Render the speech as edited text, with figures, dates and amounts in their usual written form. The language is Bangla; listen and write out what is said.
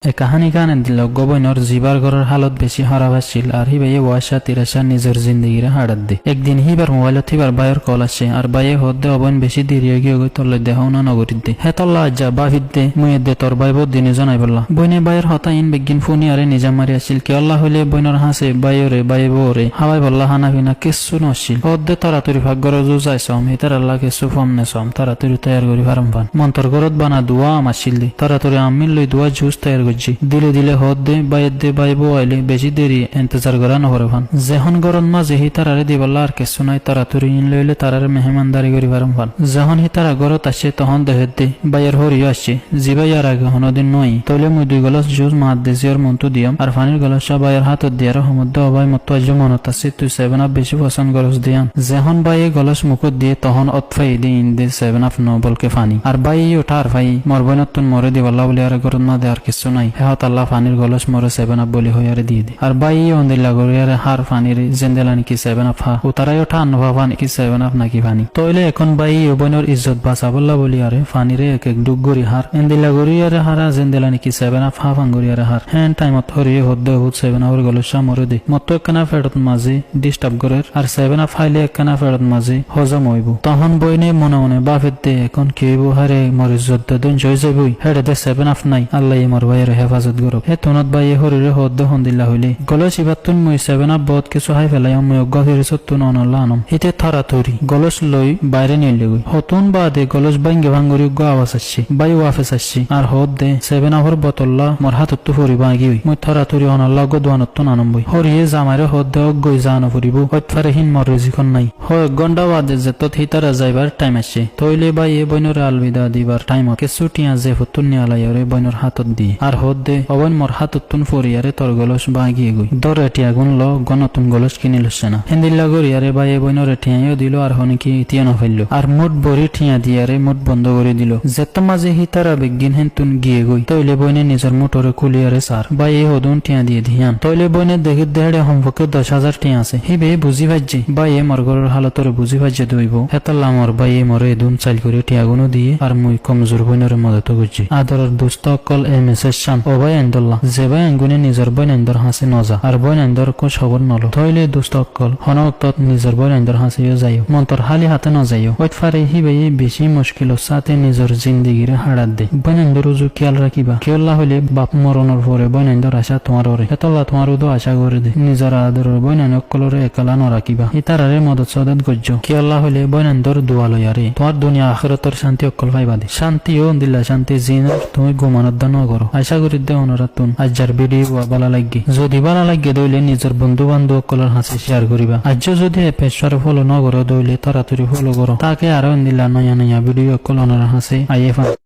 এ কাহানি কানে দিল গবৈনর জিবার ঘরের হালত বেশি খারাপ আসছিল আর হিবাইয়ে ওয়াশা তিরাশা নিজের জিন্দগিরে হাড়াত দে একদিন হিবার মোবাইলত হিবার বাইয়ের কল আসে আর বাইয়ে হদ্দে অবৈন বেশি দেরি হয়ে গিয়ে তল্লে দেহ না নগরীত দে হে তল্লা আজ্জা বাভিত দে মুয়ে দে তোর বাই বহুত দিনে জানাই বললা বইনে বাইয়ের হতা ইন বেগিন ফোনি আরে নিজা মারি আসছিল কে আল্লাহ হইলে বইনর হাসে বাইরে বাইয়ে বরে হাওয়াই বললা হানা ফিনা কিচ্ছু নছিল হদ্দে তাড়াতাড়ি ভাগ্যর জুজাই সম হিতার আল্লাহ কিছু ফম নে সম তাড়াতাড়ি তৈয়ার করি ফারম ফান মন্তর ঘরত বানা দুয়া আমাছিল দে তাড়াতাড়ি আমিল লই দুয়া জুস তৈয়ার করছি দিলে দিলে হদ দে বাইর দে বাইব আইলে বেশি দেরি ইন্তজার করা নহরে ফান যখন গরম মাঝে হি তারারে দিবল্লা আর কিছু নাই তাড়াতাড়ি ইন লইলে তারারে মেহমানদারি করি পারম ফান যখন হি তারা ঘরত আসে তখন দেহের দে বাইয়ের হরিও আসছে জিবাইয়ার আগে হনদিন নই তইলে মুই দুই গলাস জুস মাত দে জিয়র মন্তু দিয়াম আর ফানির গলাস বাইয়ের হাতত দিয়ার সমুদ্র অবাই মতো আজ মনত আছে তুই 7 আপ বেশি পছন্দ গলস দিয়াম যখন বাইয়ে গলাস মুখত দিয়ে তখন অতফাই দি ইন দে 7 আপ ন বলকে ফানি আর বাইয়ে ওঠা আর ভাই মরবইনতুন মরে দিবল্লা বলে আর গরম না দে আর কিছু নাই আল্লাহ ফানির গলস মরে 7 আপ বলি হইয়ারে দিয়ে দে আর বাই অন্দিল্লা গরিয়ারে হার ফানির জেন্দেলা নাকি 7 আপ হা ও তারাই ওঠা আনভা ফানি কি 7 আপ নাকি ফানি তইলে এখন বাই বইনর ইজ্জত বাঁচাবল্লা বলি আরে ফানিরে এক এক ডুগ গরি হার এন্দিল্লা গরিয়ারে হারা জেন্দেলা নাকি 7 আপ হা ফান গরিয়ারে হার হ্যান টাইমত হরিয়ে হদ্দে হুত 7 আপের গলসা মরে দে মতো একখানা ফেরত মাঝে ডিস্টার্ব গরের আর 7 আপ ফাইলে একখানা ফেরত মাঝে হজম হইব তখন বইনে মনে মনে বাফের দে এখন কি হইব হারে মর ইজ্জত দন জয় যাবই হেডে দে 7 আপ নাই আল্লাহ মর ভাইয়ের হেফাজত গরব হে তোনত বাইয়ে হরিরে হদ্দ হন্দিল্লা হইলে গলস ইবাতুন মুই 7 আপ বহুত কিছু হাই ফেলাই মুই অজ্ঞা ফিরিসতুন অনল্লা আনম হিতে থারাথুরি গলস লই বাইরে নিলে গই হতুন বাদে গলস বাইঙ্গে ভাঙ্গরি গো আওয়াজ আসছে বাই ওয়াফেস আসছে আর হদ দে 7 আপর বোতললা মোর হাতত তো ফরি বাগি হই মুই থারাথুরি অনল্লা গো দোয়ানতুন আনম বই হরিয়ে জামারে হদ দে অজ্ঞই জানো ফরিব হত ফারে হিন মর রিজিকন নাই হয় গন্ডা বাদে যেতত হিতারা যাইবার টাইম আসছে তইলে বাইয়ে বইনর আলবিদা দিবার টাইম কে ছুটিয়া যে হতুন নিয়ালাইরে বইনর হাতত দি আর হদ দে অবন মোর হাততুন ফরিয়ারে তোর গলস বাগিয়ে গই দর এটিয়া গুন ল গনতুন গলস কিনি লছে না হিন্দিল্লা গরিয়ারে বাইয়ে বইনর এটিয়াও দিল আর হনিকি ইতিয়া ন ফেললো আর মুট বরি ঠিয়া দিয়ারে মুট বন্ধ করে দিল যেত মাঝে হিতারা বেগিন হেনতুন গিয়ে গই তইলে বইনে নিজের মোটরে কুলিয়ারে সার বাইয়ে হদুন ঠিয়া দিয়ে ধিয়ান তইলে বইনে দেখি দেড়ে সম্পর্কে 10,000 ঠিয়া আছে হিবে বুঝি ভাজ্যে বাইয়ে মোর ঘরের হালতরে বুঝি ভাজ্যে দইব হেতাল্লা মোর বাইয়ে মরে দুন চাল করে ঠিয়াগুনো দিয়ে আর মুই কমজোর বইনরে মদত করছি আদরের দুস্থ অকল এ মেসেজ শান ও ভাই আন্দোল্লা যে ভাই আঙ্গুনে নিজের বই নাইন্দর হাসি নজা আর বই নাইন্দর কোচ খবর নল থইলে দুস্থ অকল হনক্তত নিজের বই নাইন্দর হাসিও যাইও মন্তর হালি হাতে ন যাইও ওইট ফারে হি ভাই বেশি মুশকিল সাথে নিজের জিন্দিগিরে হাড়াত দে বই নাইন্দর উজু খেয়াল রাখিবা খেয়াল্লা হইলে বাপ মরণর পরে বই নাইন্দর আশা তোমার ওরে এতল্লা তোমার উদো আশা করে দে নিজের আদরের বই নাইন অকলরে একলা ন রাখিবা ইতারারে মদত সদত গজ্য খেয়াল্লা হইলে বই নাইন্দর দোয়া লয়ারে তোমার দুনিয়া আখিরাতর শান্তি অকল পাইবা দে শান্তিও দিল্লা শান্তি জিনার তুমি ঘুমানোর দান করো আশা করি দে অনুরাতুন আজ্জার ভিডিও ভালো লাগে যদি ভালো লাগে দইলে নিজের বন্ধু বান্ধব সকলের হাসি শেয়ার করিবা আজ যদি পেশার ফলো ন করো দইলে তাড়াতাড়ি ফলো করো তাকে আরো দিলা নয়া নয়া ভিডিও সকলের হাসি আইয়ে